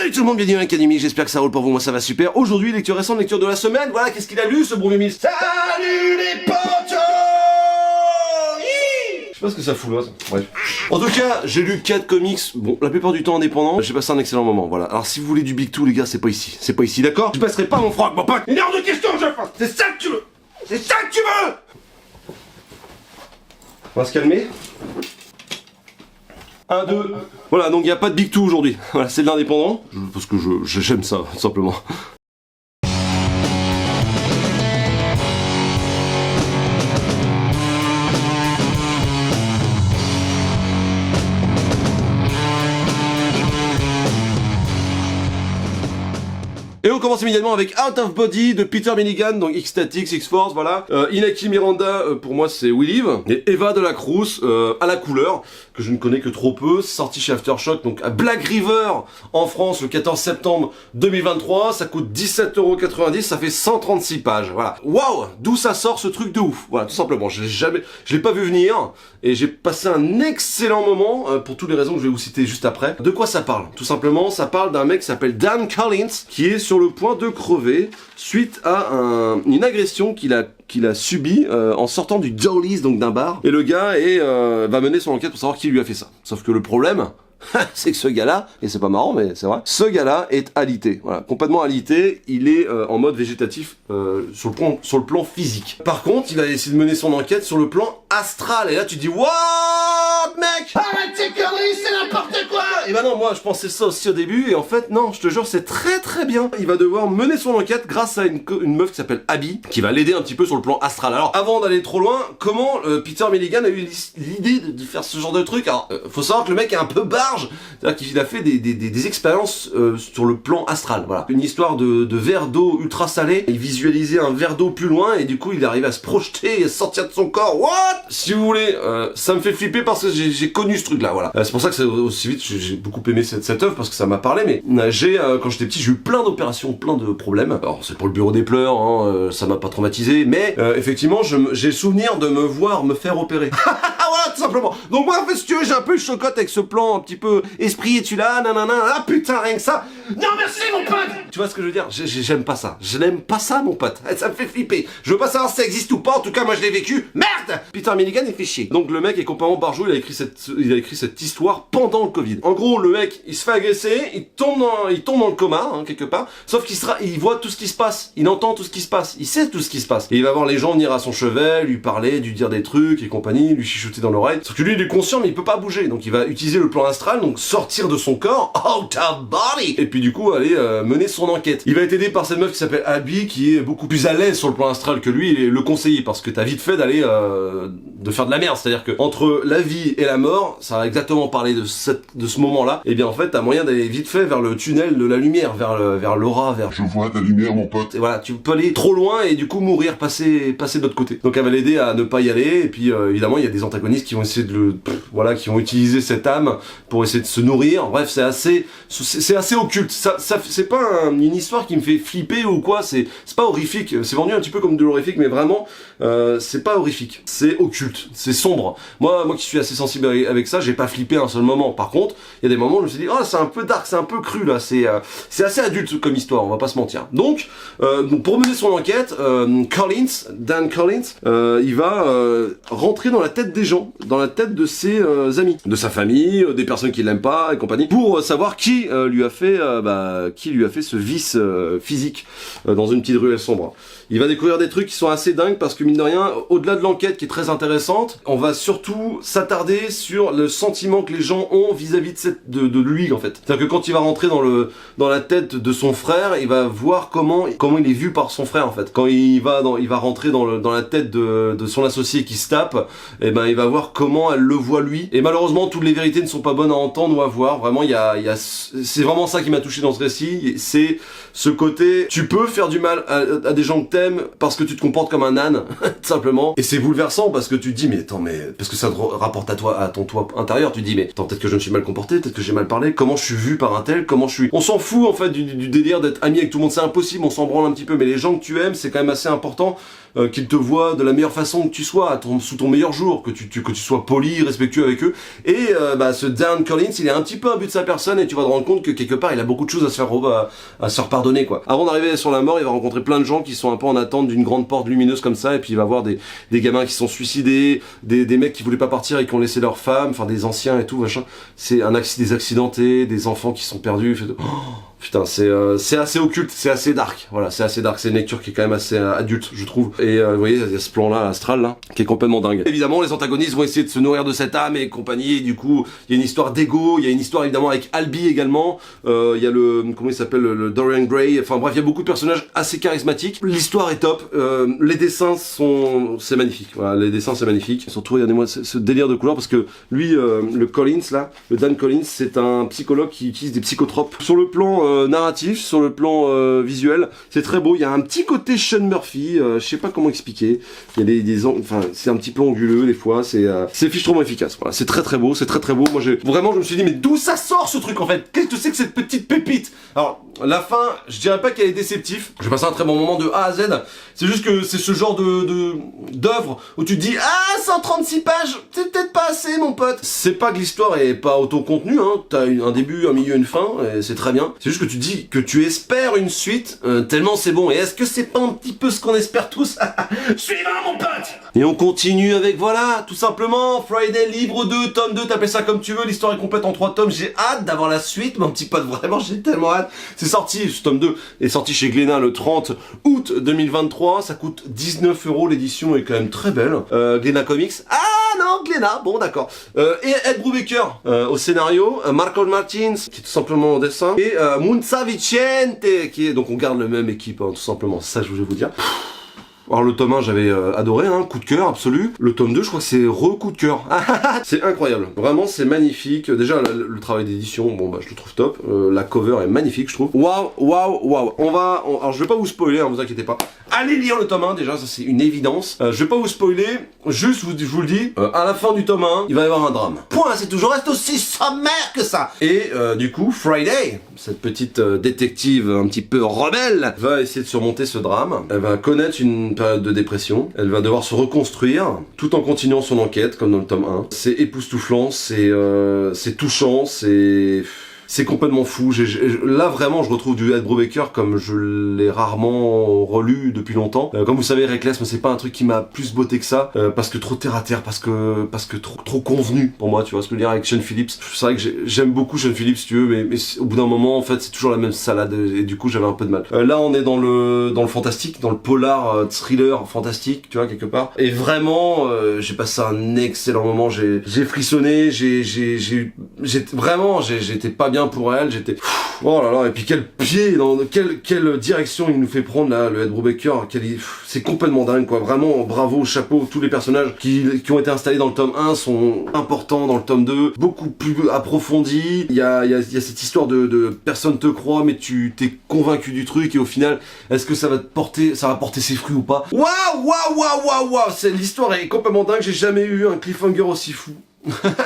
Salut tout le monde, bienvenue dans l'Académie, j'espère que ça roule pour vous, moi ça va super. Aujourd'hui, lecture récente, lecture de la semaine, voilà, qu'est-ce qu'il a lu ce bon vieux Miles? Salut les potos! Je sais pas ce que ça fout là, ça. Bref. En tout cas, j'ai lu 4 comics, bon, la plupart du temps indépendants, j'ai passé un excellent moment, voilà. Alors si vous voulez du Big Two, les gars, c'est pas ici, d'accord? Je passerai pas mon froc, mon pote! Une heure de questions, je fasse! C'est ça que tu veux! C'est ça que tu veux! On va se calmer. 1, 2. Voilà, donc il n'y a pas de Big Two aujourd'hui. Voilà, c'est de l'indépendant. Parce que j'aime ça, tout simplement. Et on commence immédiatement avec Out of Body de Peter Milligan, donc X-Statix, X-Force, voilà. Inaki Miranda, pour moi c'est We Live. Et Eva de la Cruz, à la couleur, que je ne connais que trop peu, sorti chez Aftershock, donc à Black River, en France, le 14 septembre 2023. Ça coûte 17,90€, ça fait 136 pages, voilà. Waouh! D'où ça sort ce truc de ouf? Voilà, tout simplement. Je l'ai pas vu venir, et j'ai passé un excellent moment, pour toutes les raisons que je vais vous citer juste après. De quoi ça parle? Tout simplement, ça parle d'un mec qui s'appelle Dan Collins, qui est sur le point de crever suite à une agression qu'il a subie en sortant du Jollies, donc d'un bar. Et le gars va mener son enquête pour savoir qui lui a fait ça. Sauf que le problème, c'est que ce gars-là, et c'est pas marrant mais c'est vrai, ce gars-là est alité, voilà, complètement alité, il est en mode végétatif sur le plan physique. Par contre, il va essayer de mener son enquête sur le plan astral, et là tu te dis, what mec? Arrête tes conneries, c'est n'importe quoi! Et bah non, moi je pensais ça aussi au début, et en fait non, je te jure, c'est très très bien. Il va devoir mener son enquête grâce à une meuf qui s'appelle Abby, qui va l'aider un petit peu sur le plan astral. Alors, avant d'aller trop loin, comment Peter Milligan a eu l'idée de faire ce genre de truc? Alors, faut savoir que le mec est un peu barge, c'est-à-dire qu'il a fait des expériences sur le plan astral, voilà. Une histoire de verre d'eau ultra salé, il visualisait un verre d'eau plus loin, et du coup il arrive à se projeter et sortir de son corps, what? Si vous voulez, ça me fait flipper parce que j'ai connu ce truc-là, voilà. C'est pour ça que c'est aussi vite, j'ai beaucoup aimé cette œuvre, parce que ça m'a parlé, mais quand j'étais petit, j'ai eu plein d'opérations, plein de problèmes. Alors c'est pour le bureau des pleurs, hein, ça m'a pas traumatisé, mais effectivement, j'ai le souvenir de me voir me faire opérer. Voilà, tout simplement. Donc moi, en fait, si tu veux, j'ai un peu le chocotte avec ce plan un petit peu esprit, et tu là, nanana, ah putain, rien que ça. Non merci mon pote. Tu vois ce que je veux dire? J'aime pas ça. Je n'aime pas ça, mon pote. Ça me fait flipper. Je veux pas savoir si ça existe ou pas, en tout cas, moi je l'ai vécu. Merde! Peter Milligan, il fait chier. Donc le mec est complètement barjou, il a écrit cette histoire pendant le Covid. En gros, le mec, il se fait agresser, il tombe dans le coma, hein, quelque part, sauf il voit tout ce qui se passe, il entend tout ce qui se passe, il sait tout ce qui se passe. Et il va voir les gens venir à son chevet, lui parler, lui dire des trucs et compagnie, lui chuchoter dans l'oreille. Sauf que lui, il est conscient, mais il peut pas bouger. Donc il va utiliser le plan astral, donc sortir de son corps, out of body, et puis du coup aller mener son enquête. Il va être aidé par cette meuf qui s'appelle Abby, qui est beaucoup plus à l'aise sur le plan astral que lui, et le conseiller, parce que t'as vite fait d'aller de faire de la merde. C'est-à-dire que entre la vie et la mort, ça va exactement parler de ce moment-là. Et bien en fait, t'as moyen d'aller vite fait vers le tunnel de la lumière, vers l'aura, vers... Je vois ta lumière, mon pote. Et voilà, tu peux aller trop loin et du coup mourir, passer de l'autre côté. Donc elle va l'aider à ne pas y aller, et puis évidemment il y a des antagonistes qui vont essayer qui vont utiliser cette âme pour essayer de se nourrir. Bref, c'est assez occulte. Ça c'est pas une histoire qui me fait flipper ou quoi, c'est pas horrifique. C'est vendu un petit peu comme de l'horrifique, mais vraiment, c'est pas horrifique. C'est occulte, c'est sombre. Moi qui suis assez sensible avec ça, j'ai pas flippé un seul moment. Par contre, il y a des moments où je me suis dit, oh, c'est un peu dark, c'est un peu cru là, c'est assez adulte comme histoire, on va pas se mentir. Donc pour mener son enquête, Dan Collins, il va rentrer dans la tête des gens, dans la tête de ses amis, de sa famille, des personnes qui l'aiment pas et compagnie, pour savoir qui lui a fait ce vice physique dans une petite ruelle sombre. Il va découvrir des trucs qui sont assez dingues parce que mine de rien, au-delà de l'enquête qui est très intéressante, on va surtout s'attarder sur le sentiment que les gens ont vis-à-vis de lui en fait. C'est-à-dire que quand il va rentrer dans la tête de son frère, il va voir comment il est vu par son frère en fait. Quand il va rentrer dans la tête de son associé qui se tape, et ben il va voir comment elle le voit lui. Et malheureusement, toutes les vérités ne sont pas bonnes à entendre ou à voir. Vraiment, c'est vraiment ça qui m'a touché dans ce récit. C'est ce côté, tu peux faire du mal à des gens que t'aimes parce que tu te comportes comme un âne, tout simplement. Et c'est bouleversant parce que tu te dis, parce que ça te rapporte à ton toi intérieur, tu te dis, mais attends, peut-être que je me suis mal comporté, peut-être que j'ai mal parlé, comment je suis vu par un tel, on s'en fout en fait du délire d'être ami avec tout le monde, c'est impossible, on s'en branle un petit peu, mais les gens que tu aimes, c'est quand même assez important qu'ils te voient de la meilleure façon que tu sois, sous ton meilleur jour, que tu sois poli, respectueux avec eux. Et ce Dan Collins, il est un petit peu un but de sa personne, et tu vas te rendre compte que quelque part, il a beaucoup de choses à se faire pardonner, quoi. Avant d'arriver sur la mort, il va rencontrer plein de gens qui sont un peu en attente d'une grande porte lumineuse comme ça, et puis il va voir des gamins qui sont suicidés, des mecs qui voulaient pas partir et qui ont laissé leur femme, enfin des anciens et tout, machin. C'est des accidentés, des enfants qui sont perdus. Putain, c'est assez occulte, c'est assez dark. Voilà, c'est assez dark. C'est une lecture qui est quand même assez adulte, je trouve. Et vous voyez, il y a ce plan-là, astral, là, qui est complètement dingue. Évidemment, les antagonistes vont essayer de se nourrir de cette âme et compagnie. Et du coup, il y a une histoire d'ego. Il y a une histoire évidemment avec Albi également. Il y a comment il s'appelle, le Dorian Gray. Enfin bref, il y a beaucoup de personnages assez charismatiques. L'histoire est top. Les dessins c'est magnifique. Voilà, les dessins c'est magnifique. Surtout, regardez-moi ce délire de couleurs parce que lui, le Collins là, le Dan Collins, c'est un psychologue qui utilise des psychotropes. Sur le plan narratif, sur le plan visuel, c'est très beau. Il y a un petit côté Sean Murphy, je sais pas comment expliquer. Il y a enfin, c'est un petit peu anguleux des fois. C'est fichtrement efficace. Voilà, c'est très très beau, c'est très très beau. Moi, je me suis dit, mais d'où ça sort ce truc en fait? Qu'est-ce que c'est que cette petite pépite? Alors, la fin, je dirais pas qu'elle est déceptive. J'ai passé un très bon moment de A à Z. C'est juste que c'est ce genre d'œuvre où tu te dis, 136 pages, c'est peut-être pas assez, mon pote. C'est pas que l'histoire est pas autocontenue, hein. T'as un début, un milieu, une fin, et c'est très bien. C'est juste que tu dis que tu espères une suite, tellement c'est bon. Et est-ce que c'est pas un petit peu ce qu'on espère tous? Suivant, mon pote! Et on continue avec, voilà, tout simplement, Friday, livre 2, tome 2, t'appelles ça comme tu veux, l'histoire est complète en 3 tomes. J'ai hâte d'avoir la suite, mon petit pote, vraiment, j'ai tellement hâte. C'est sorti, ce tome 2 est sorti chez Glénat le 30 août 2023, ça coûte 19 €, l'édition est quand même très belle. Glénat Comics, non, Glénat, bon d'accord. Et Ed Brubaker au scénario, Marco Martins qui est tout simplement au dessin, et Munza Vicente qui est, donc on garde le même équipe, hein, tout simplement, ça je voulais vous dire. Alors le tome 1 j'avais adoré, hein, coup de cœur absolu. Le tome 2 je crois que c'est coup de cœur. C'est incroyable, vraiment c'est magnifique. Déjà le travail d'édition, bon bah je le trouve top. La cover est magnifique je trouve. Waouh, waouh, waouh. Alors je vais pas vous spoiler, hein, vous inquiétez pas. Allez lire le tome 1 déjà, ça c'est une évidence. Je vais pas vous spoiler, juste je vous le dis, à la fin du tome 1, il va y avoir un drame. Point, c'est toujours reste aussi sommaire que ça. Et du coup, Friday, cette petite détective un petit peu rebelle, va essayer de surmonter ce drame. Elle va connaître une période de dépression, elle va devoir se reconstruire, tout en continuant son enquête, comme dans le tome 1. C'est époustouflant, c'est touchant, c'est complètement fou. Là vraiment je retrouve du Ed Brubaker comme je l'ai rarement relu depuis longtemps. Comme vous savez, Reckless, c'est pas un truc qui m'a plus botté que ça, parce que trop terre à terre, parce que trop convenu pour moi, tu vois ce que je veux dire, avec Sean Phillips. C'est vrai que j'aime beaucoup Sean Phillips si tu veux, mais au bout d'un moment en fait c'est toujours la même salade, et du coup j'avais un peu de mal. Là on est dans le fantastique, dans le polar thriller fantastique, tu vois, quelque part. Et vraiment j'ai passé un excellent moment, j'ai frissonné, j'étais pas bien pour elle, oh là là, et puis quel pied, dans quelle direction il nous fait prendre là, le Ed Brubaker, c'est complètement dingue quoi, vraiment bravo, chapeau, tous les personnages qui ont été installés dans le tome 1 sont importants dans le tome 2, beaucoup plus approfondis, il y a cette histoire de personne te croit mais tu t'es convaincu du truc et au final, est-ce que ça va porter ses fruits ou pas? Waouh, l'histoire est complètement dingue, j'ai jamais eu un cliffhanger aussi fou.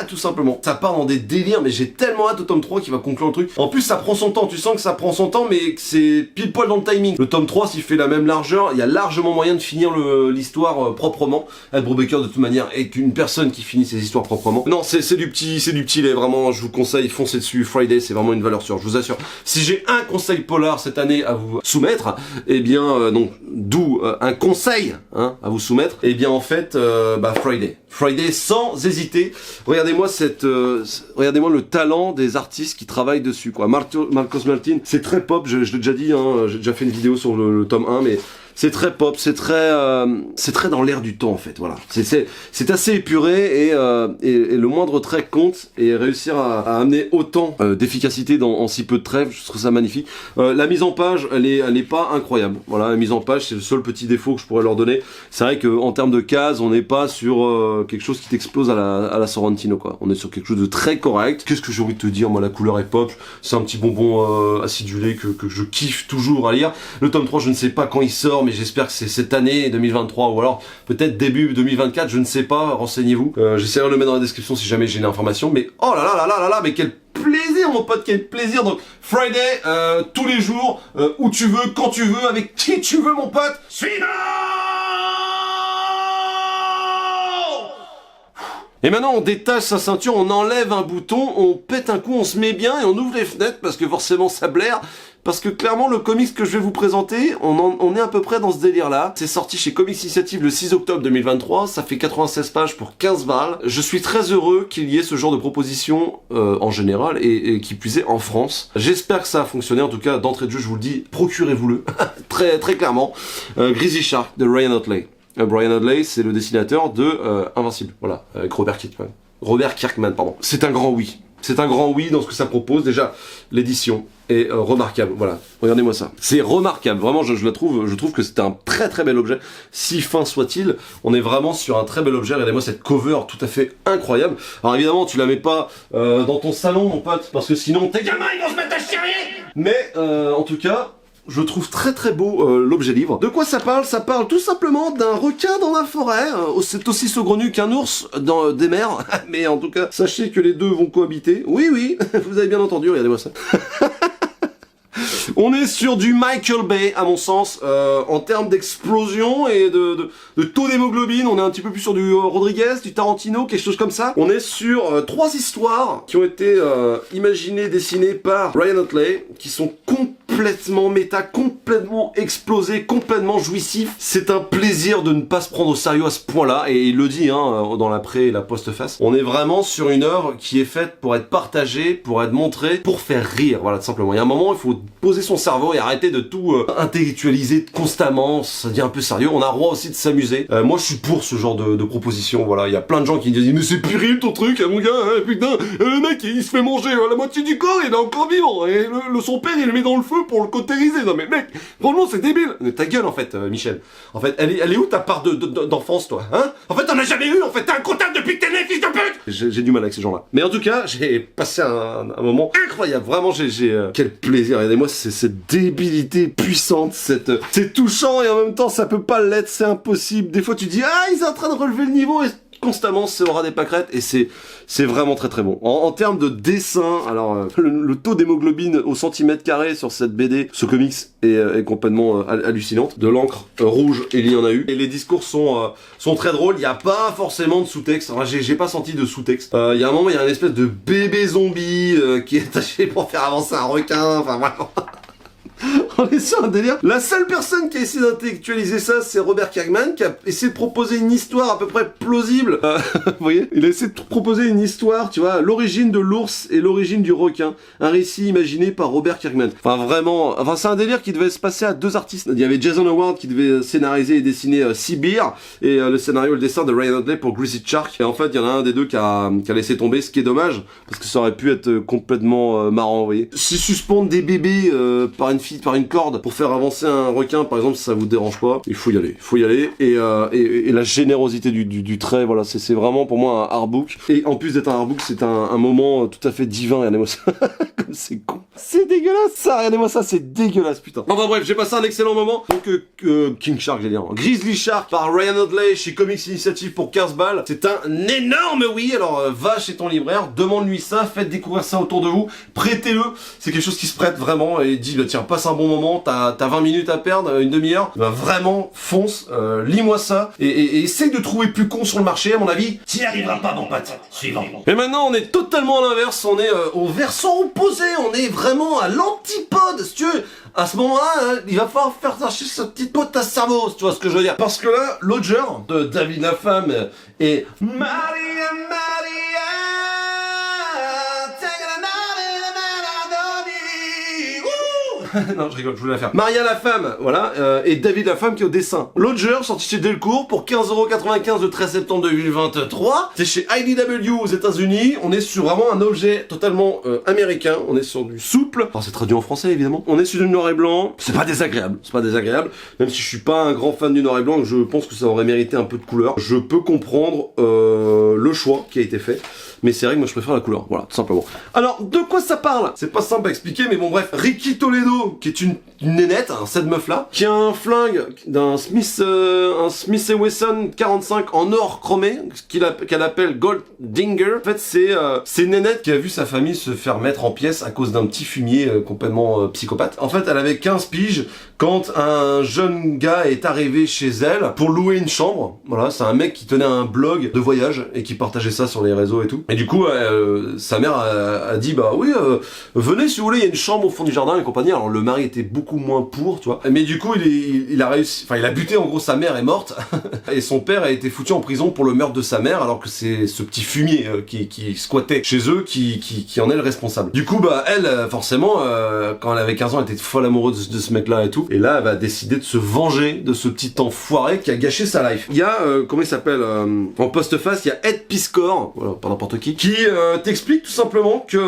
Tout simplement. Ça part dans des délires, mais j'ai tellement hâte au tome 3 qui va conclure le truc. En plus, ça prend son temps, tu sens que ça prend son temps, mais que c'est pile poil dans le timing. Le tome 3, s'il fait la même largeur, il y a largement moyen de finir l'histoire proprement. Ed Brubaker, de toute manière, est une personne qui finit ses histoires proprement. Non, c'est du petit lait, vraiment, je vous conseille, foncez dessus. Friday, c'est vraiment une valeur sûre, je vous assure. Si j'ai un conseil polar cette année à vous soumettre, eh bien, d'où un conseil hein, à vous soumettre, eh bien, en fait, Friday sans hésiter. Regardez-moi regardez-moi le talent des artistes qui travaillent dessus, quoi. Marcos Martin, c'est très pop, je l'ai déjà dit, hein, j'ai déjà fait une vidéo sur le tome 1, mais c'est très pop, c'est très dans l'air du temps en fait, voilà. C'est assez épuré et le moindre trait compte, et réussir à amener autant d'efficacité en si peu de traits, je trouve ça magnifique. La mise en page, elle est pas incroyable. Voilà, la mise en page, c'est le seul petit défaut que je pourrais leur donner. C'est vrai que en termes de cases, on n'est pas sur quelque chose qui t'explose à la Sorrentino, quoi. On est sur quelque chose de très correct. Qu'est-ce que j'ai envie de te dire, moi, la couleur est pop, c'est un petit bonbon acidulé que je kiffe toujours à lire. Le tome 3, je ne sais pas quand il sort, mais j'espère que c'est cette année 2023 ou alors peut-être début 2024, je ne sais pas, renseignez-vous. J'essaierai de le mettre dans la description si jamais j'ai une information, mais oh là là là là là là, mais quel plaisir mon pote, quel plaisir. Donc Friday, tous les jours, où tu veux, quand tu veux, avec qui tu veux mon pote, suivant. Et maintenant, on détache sa ceinture, on enlève un bouton, on pète un coup, on se met bien et on ouvre les fenêtres parce que forcément ça blaire. Parce que clairement, le comics que je vais vous présenter, on est à peu près dans ce délire-là. C'est sorti chez Comics Initiative le 6 octobre 2023, ça fait 96 pages pour 15 balles. Je suis très heureux qu'il y ait ce genre de proposition en général, et qui plus est en France. J'espère que ça a fonctionné, en tout cas, d'entrée de jeu, je vous le dis, procurez-vous-le, très clairement. Grizzly Shark de Ryan Ottley. Brian Ottley, c'est le dessinateur de Invincible, voilà, avec Robert Kirkman, pardon. C'est un grand oui. C'est un grand oui dans ce que ça propose. Déjà, l'édition est remarquable. Voilà, regardez-moi ça. C'est remarquable. Vraiment, je trouve que c'est un très bel objet. Si fin soit-il, on est vraiment sur un très bel objet. Regardez-moi cette cover tout à fait incroyable. Alors évidemment, tu la mets pas dans ton salon, mon pote, parce que sinon tes gamins ils vont se mettre à chier. Mais en tout cas, je trouve très beau l'objet livre. De quoi ça parle? Ça parle tout simplement d'un requin dans la forêt. C'est aussi saugrenu qu'un ours dans des mers. Mais en tout cas, sachez que les deux vont cohabiter. Oui, vous avez bien entendu, regardez-moi ça. On est sur du Michael Bay, à mon sens, en termes d'explosion et de taux d'hémoglobine. On est un petit peu plus sur du Rodriguez, du Tarantino, quelque chose comme ça. On est sur 3 histoires qui ont été imaginées, dessinées par Ryan Ottley, qui sont complètement méta, complètement explosées, complètement jouissifs. C'est un plaisir de ne pas se prendre au sérieux à ce point-là, et il le dit dans la pré et la post-face. On est vraiment sur une œuvre qui est faite pour être partagée, pour être montrée, pour faire rire, voilà, tout simplement. Il y a un moment, il faut poser son cerveau et arrêter de tout intellectualiser constamment, ça devient un peu sérieux. On a le droit aussi de s'amuser. Moi je suis pour ce genre de proposition, voilà. Il y a plein de gens qui disent mais c'est puéril ton truc, mon gars, hein, putain, le mec il se fait manger la moitié du corps, il est encore vivant, et son père il le met dans le feu pour le cautériser. Non mais mec, franchement c'est débile. Mais ta gueule en fait, Michel. En fait, elle est où ta part d'enfance, toi, hein? En fait t'en as jamais eu, en fait t'es un comptable depuis que t'es né, fils de pute. J'ai du mal avec ces gens-là. Mais en tout cas, j'ai passé un moment incroyable, vraiment quel plaisir. Regardez-moi cette débilité puissante, c'est touchant et en même temps ça peut pas l'être, c'est impossible. Des fois tu dis ils sont en train de relever le niveau et constamment c'est aura des pâquerettes, et c'est vraiment très bon. En termes de dessin, alors le taux d'hémoglobine au centimètre carré sur cette BD, ce comics est complètement hallucinante. De l'encre rouge, et il y en a eu. Et les discours sont très drôles, il n'y a pas forcément de sous-texte, enfin, j'ai pas senti de sous-texte. Il y a un moment, il y a une espèce de bébé zombie qui est attaché pour faire avancer un requin, enfin voilà. On est sur un délire. La seule personne qui a essayé d'intellectualiser ça, c'est Robert Kirkman, qui a essayé de proposer une histoire à peu près plausible. Vous voyez, il a essayé de proposer une histoire, tu vois, l'origine de l'ours et l'origine du requin. Un récit imaginé par Robert Kirkman. Enfin, vraiment, c'est un délire qui devait se passer à 2 artistes. Il y avait Jason Howard qui devait scénariser et dessiner Sea Bear, et le scénario et le dessin de Ryan Ottley pour Grizzly Shark. Et en fait, il y en a un des deux qui a laissé tomber, ce qui est dommage, parce que ça aurait pu être complètement marrant, vous voyez. Si suspendre des bébés par une corde pour faire avancer un requin, par exemple, si ça vous dérange pas, il faut y aller, et la générosité du trait, voilà, c'est vraiment pour moi un artbook, et en plus d'être un artbook, c'est un moment tout à fait divin. Regardez-moi ça, comme c'est con, c'est dégueulasse ça, regardez-moi ça, c'est dégueulasse, putain. Enfin bref, j'ai passé un excellent moment. Donc King Shark, j'allais dire, Grizzly Shark par Ryan Ottley chez Comics Initiative pour 15 balles, c'est un énorme oui. Alors va chez ton libraire, demande-lui ça, faites découvrir ça autour de vous, prêtez-le, c'est quelque chose qui se prête vraiment, et dis bah tiens, passe un bon moment, t'as 20 minutes à perdre, une demi-heure, bah vraiment fonce, lis-moi ça, et essaye de trouver plus con sur le marché. À mon avis t'y arriveras pas, mon pote. Suivant. Et maintenant on est totalement à l'inverse, on est au versant opposé, on est vraiment à l'antipode, si tu veux. À ce moment-là, il va falloir faire chercher sa petite pote à cerveau, si tu vois ce que je veux dire. Parce que là, l'autre genre de David Lafemme et Maria, non, je rigole, je voulais la faire. Maria la femme, voilà, et David la femme qui est au dessin. Lodger, sorti chez Delcourt pour 15,95€ le 13 septembre 2023. C'est chez IDW aux États-Unis. On est sur vraiment un objet totalement américain. On est sur du souple. Alors c'est traduit en français évidemment. On est sur du noir et blanc. C'est pas désagréable. Même si je suis pas un grand fan du noir et blanc, je pense que ça aurait mérité un peu de couleur. Je peux comprendre le choix qui a été fait. mais c'est vrai que moi je préfère la couleur, voilà, tout simplement. Alors, de quoi ça parle? C'est pas simple à expliquer, mais bon bref, Ricky Toledo, qui est une nénette, hein, cette meuf-là, qui a un flingue d'un Smith & Wesson 45 en or chromé, qu'elle appelle Goldinger. En fait, c'est une nénette qui a vu sa famille se faire mettre en pièces à cause d'un petit fumier complètement psychopathe. En fait, elle avait 15 piges quand un jeune gars est arrivé chez elle pour louer une chambre. Voilà, c'est un mec qui tenait un blog de voyage et qui partageait ça sur les réseaux et tout. Et du coup, sa mère a dit, bah oui, venez si vous voulez, il y a une chambre au fond du jardin et compagnie. Alors le mari était beaucoup moins pour, tu vois. Mais du coup, il a réussi, enfin il a buté, en gros, sa mère est morte et son père a été foutu en prison pour le meurtre de sa mère, alors que c'est ce petit fumier qui squattait chez eux qui en est le responsable. Du coup, bah elle, forcément, quand elle avait 15 ans, elle était folle amoureuse de ce mec-là et tout. Et là, elle va décider de se venger de ce petit enfoiré qui a gâché sa life. Il y a, comment il s'appelle, en postface, il y a Ed Piscor, voilà, pas n'importe qui t'explique tout simplement que,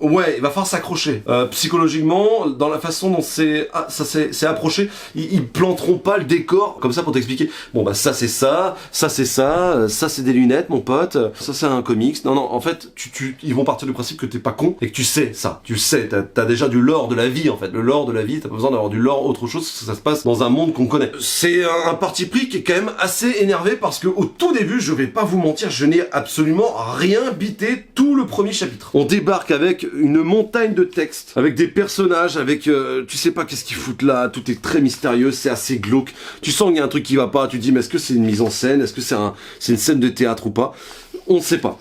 ouais, il va falloir s'accrocher. Psychologiquement, dans la façon dont c'est approché, ils planteront pas le décor comme ça pour t'expliquer. Bon bah ça c'est ça, ça c'est ça, ça c'est des lunettes mon pote, ça c'est un comics. Non, en fait, ils vont partir du principe que t'es pas con et que tu sais ça. Tu sais, t'as déjà du lore de la vie en fait. Le lore de la vie, t'as pas besoin d'avoir du lore autre chose, parce que ça se passe dans un monde qu'on connaît. C'est un parti pris qui est quand même assez énervé parce que au tout début, je vais pas vous mentir, je n'ai absolument rien bité tout le premier chapitre. On débarque avec une montagne de textes, avec des personnages, avec tu sais pas qu'est-ce qu'ils foutent là, tout est très mystérieux, c'est assez glauque. Tu sens qu'il y a un truc qui va pas, tu te dis mais est-ce que c'est une mise en scène, est-ce que c'est une scène de théâtre ou pas? On ne sait pas.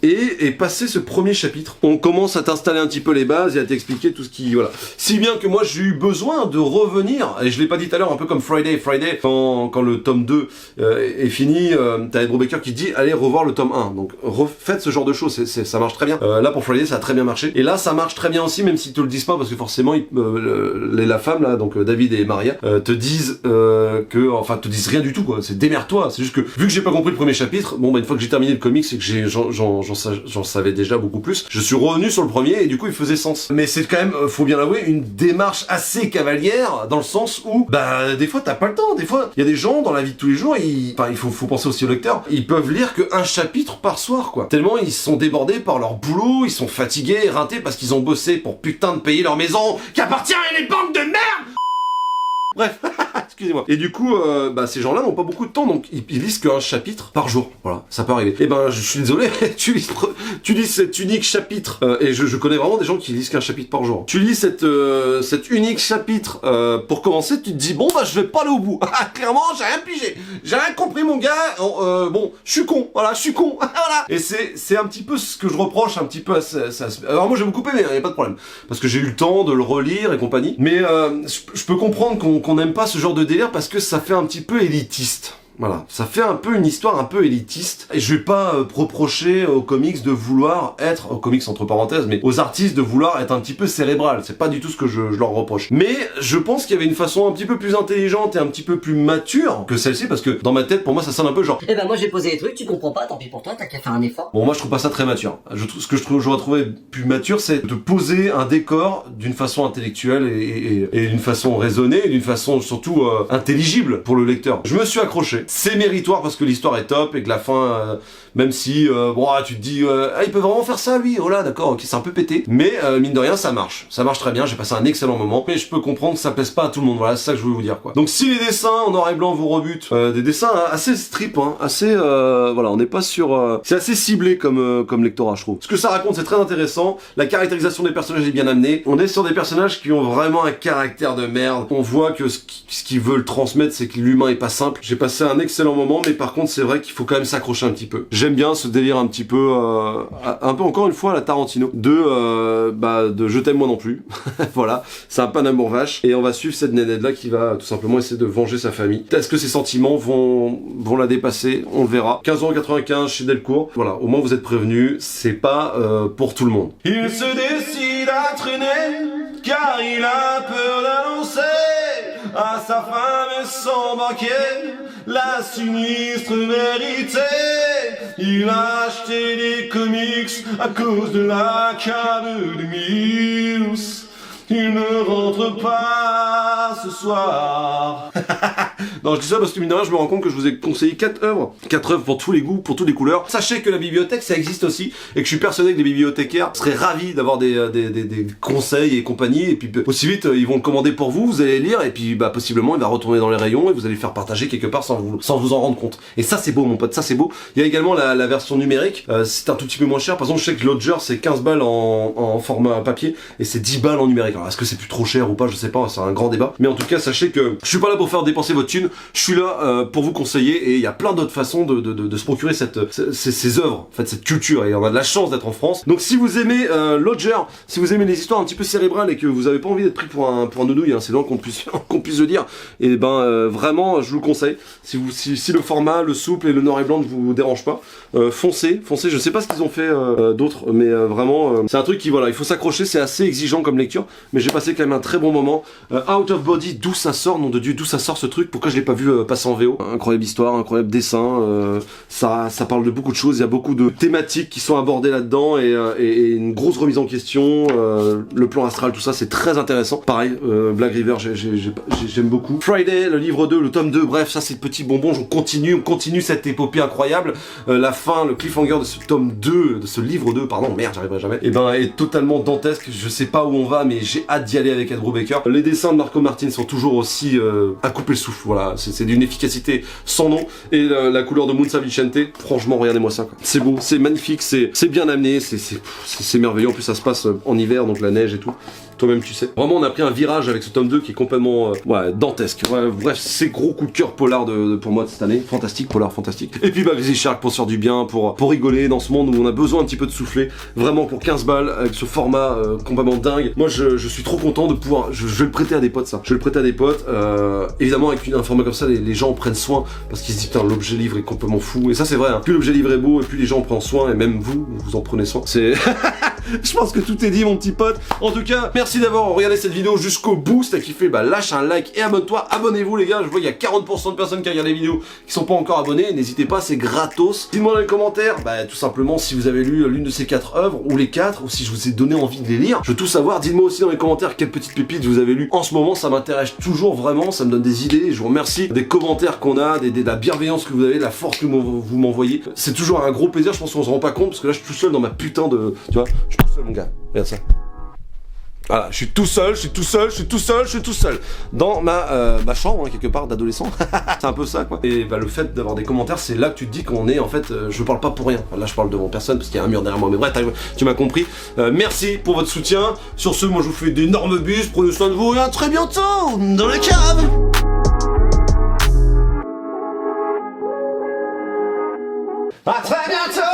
Et passé ce premier chapitre, on commence à t'installer un petit peu les bases et à t'expliquer tout ce qui, voilà. Si bien que moi j'ai eu besoin de revenir, et je l'ai pas dit tout à l'heure, un peu comme Friday, quand le tome 2 est fini, t'as Ed Brubaker qui dit allez revoir le tome 1. Donc refaites ce genre de choses, ça marche très bien. Là pour Friday ça a très bien marché. Et là ça marche très bien aussi, même s'ils te le disent pas, parce que forcément la femme là, donc David et Maria, te disent te disent rien du tout quoi. C'est démerde-toi. C'est juste que vu que j'ai pas compris le premier chapitre, bon bah une fois que j'ai terminé le comic, c'est que j'en savais déjà beaucoup plus. Je suis revenu sur le premier et du coup il faisait sens. Mais c'est quand même, faut bien l'avouer, une démarche assez cavalière dans le sens où, bah des fois t'as pas le temps. Des fois, il y a des gens dans la vie de tous les jours, il faut penser aussi aux lecteurs, ils peuvent lire qu'un chapitre par soir quoi. Tellement ils sont débordés par leur boulot, ils sont fatigués, éreintés parce qu'ils ont bossé pour putain de payer leur maison qui appartient à une banque de merde. Bref, excusez-moi. Et du coup, ces gens-là n'ont pas beaucoup de temps, donc ils lisent qu'un chapitre par jour. Voilà, ça peut arriver. Et ben, je suis désolé, tu lis cet unique chapitre, et je connais vraiment des gens qui lisent qu'un chapitre par jour. Tu lis cet unique chapitre, pour commencer, tu te dis, bon, bah, je vais pas aller au bout. Clairement, j'ai rien pigé. J'ai rien compris, mon gars. Bon, je suis con. Voilà, je suis con. Voilà. Et c'est un petit peu ce que je reproche un petit peu à ça. Alors moi, j'ai beaucoup aimé, y a pas de problème. Parce que j'ai eu le temps de le relire et compagnie. Mais, je peux comprendre qu'on n'aime pas ce genre de délire parce que ça fait un petit peu élitiste. Voilà, ça fait un peu une histoire un peu élitiste. Et je vais pas reprocher aux comics de vouloir être, aux comics entre parenthèses, mais aux artistes de vouloir être un petit peu cérébral. C'est pas du tout ce que je leur reproche. Mais je pense qu'il y avait une façon un petit peu plus intelligente et un petit peu plus mature que celle-ci, parce que dans ma tête, pour moi, ça sonne un peu genre... Eh ben moi j'ai posé des trucs, tu comprends pas, tant pis pour toi, t'as qu'à faire un effort. Bon, moi je trouve pas ça très mature. Ce que j'aurais trouvé plus mature, c'est de poser un décor d'une façon intellectuelle et d'une façon raisonnée, et d'une façon surtout intelligible pour le lecteur. Je me suis accroché. C'est méritoire parce que l'histoire est top et que la fin, même si tu te dis il peut vraiment faire ça lui, oh là d'accord, ok, c'est un peu pété, mais mine de rien ça marche très bien, j'ai passé un excellent moment, mais je peux comprendre que ça plaise pas à tout le monde, voilà, c'est ça que je voulais vous dire quoi. Donc si les dessins en noir et blanc vous rebutent, des dessins assez strip, assez on n'est pas sur, c'est assez ciblé comme lectorat je trouve. Ce que ça raconte c'est très intéressant, la caractérisation des personnages est bien amenée, on est sur des personnages qui ont vraiment un caractère de merde, on voit que ce qu'ils veulent transmettre c'est que l'humain est pas simple. J'ai passé un excellent moment, mais par contre c'est vrai qu'il faut quand même s'accrocher un petit peu. J'aime bien ce délire un petit peu encore une fois à la Tarantino de je t'aime moi non plus. Voilà, c'est un pas d'amour vache et on va suivre cette nénette là qui va tout simplement essayer de venger sa famille. Est-ce que ses sentiments vont la dépasser? On le verra. 15,95€ chez Delcourt. Voilà, au moins vous êtes prévenus, c'est pas pour tout le monde. Il se décide à traîner car il a peur d'annoncer à sa femme et son banquier la sinistre vérité. Il a acheté des comics à cause de la cave de Mills. Il ne rentre pas ce soir. Non, je dis ça parce que mine de rien, je me rends compte que je vous ai conseillé 4 œuvres pour tous les goûts, pour toutes les couleurs. Sachez que la bibliothèque, ça existe aussi, et que je suis persuadé que les bibliothécaires seraient ravis d'avoir des conseils et compagnie, et puis aussi vite, ils vont le commander pour vous, vous allez lire, et puis bah possiblement, il va retourner dans les rayons, et vous allez le faire partager quelque part sans vous en rendre compte. Et ça, c'est beau, mon pote, ça c'est beau. Il y a également la version numérique, c'est un tout petit peu moins cher. Par exemple, je sais que Lodger, c'est 15 balles en format papier, et c'est 10 balles en numérique. Alors, est-ce que c'est plus trop cher ou pas, je sais pas, c'est un grand débat. Mais en tout cas, sachez que je suis pas là pour faire dépenser votre thune, je suis là pour vous conseiller, et il y a plein d'autres façons de se procurer ces œuvres, en fait, cette culture, et on a de la chance d'être en France. Donc si vous aimez Lodger, si vous aimez les histoires un petit peu cérébrales et que vous avez pas envie d'être pris pour un doudouille, hein, c'est long qu'on puisse le dire, et ben vraiment, je vous le conseille. Si le format, le souple et le noir et blanc ne vous dérangent pas, foncez, je sais pas ce qu'ils ont fait d'autres, mais vraiment, c'est un truc qui, voilà, il faut s'accrocher, c'est assez exigeant comme lecture, mais j'ai passé quand même un très bon moment. Out of Body, d'où ça sort, nom de Dieu, d'où ça sort ce truc, pourquoi je l'ai pas vu passer en VO. Incroyable histoire, incroyable dessin, ça parle de beaucoup de choses, il y a beaucoup de thématiques qui sont abordées là-dedans, et une grosse remise en question, le plan astral, tout ça, c'est très intéressant. Pareil, Black River, j'aime beaucoup. Friday, le livre 2, le tome 2, bref, ça c'est le petit bonbon, on continue cette épopée incroyable. La fin, le cliffhanger de ce tome 2, de ce livre 2, pardon, merde, j'arriverai jamais, et ben est totalement dantesque, je sais pas où on va, mais j'ai hâte d'y aller avec Ed Brubaker. Les dessins de Marco Martin sont toujours aussi à couper le souffle, voilà, c'est d'une efficacité sans nom, et la couleur de Moon Vicente, franchement, regardez-moi ça, quoi. C'est beau, c'est magnifique, c'est bien amené, c'est merveilleux, en plus ça se passe en hiver, donc la neige et tout. Toi-même tu sais. Vraiment on a pris un virage avec ce tome 2 qui est complètement dantesque. Ouais, bref, c'est gros coup de cœur polar pour moi de cette année. Fantastique, polar fantastique. Et puis Grizzly Shark pour se faire du bien, pour rigoler dans ce monde où on a besoin un petit peu de souffler. Vraiment pour 15 balles avec ce format complètement dingue. Moi je suis trop content de pouvoir. Je vais le prêter à des potes ça. Je vais le prêter à des potes. Évidemment avec un format comme ça, les gens en prennent soin parce qu'ils se disent putain l'objet livre est complètement fou. Et ça c'est vrai, hein. Plus l'objet livre est beau et plus les gens en prennent soin, et même vous en prenez soin. C'est. Je pense que tout est dit mon petit pote. En tout cas, merci d'avoir regardé cette vidéo jusqu'au bout. Si t'as kiffé, bah lâche un like et abonne-toi. Abonnez-vous les gars, je vois qu'il y a 40% de personnes qui regardent les vidéos qui sont pas encore abonnées. N'hésitez pas, c'est gratos. Dites-moi dans les commentaires, bah tout simplement si vous avez lu l'une de ces 4 œuvres, ou les 4, ou si je vous ai donné envie de les lire. Je veux tout savoir. Dites-moi aussi dans les commentaires quelles petites pépites vous avez lues en ce moment. Ça m'intéresse toujours vraiment, ça me donne des idées. Je vous remercie des commentaires qu'on a, de la bienveillance que vous avez, de la force que vous m'envoyez. C'est toujours un gros plaisir, je pense qu'on se rend pas compte, parce que là je suis tout seul dans ma putain de... Tu vois, je suis tout seul mon gars. Regarde ça. Voilà, je suis tout seul dans ma chambre, hein, quelque part, d'adolescent. C'est un peu ça, quoi. Et bah, le fait d'avoir des commentaires, c'est là que tu te dis qu'on est, en fait, je parle pas pour rien. Là, je parle devant personne, parce qu'il y a un mur derrière moi, mais bref, tu m'as compris. Merci pour votre soutien. Sur ce, moi, je vous fais d'énormes bises, prenez soin de vous, et à très bientôt dans la cave. À très bientôt.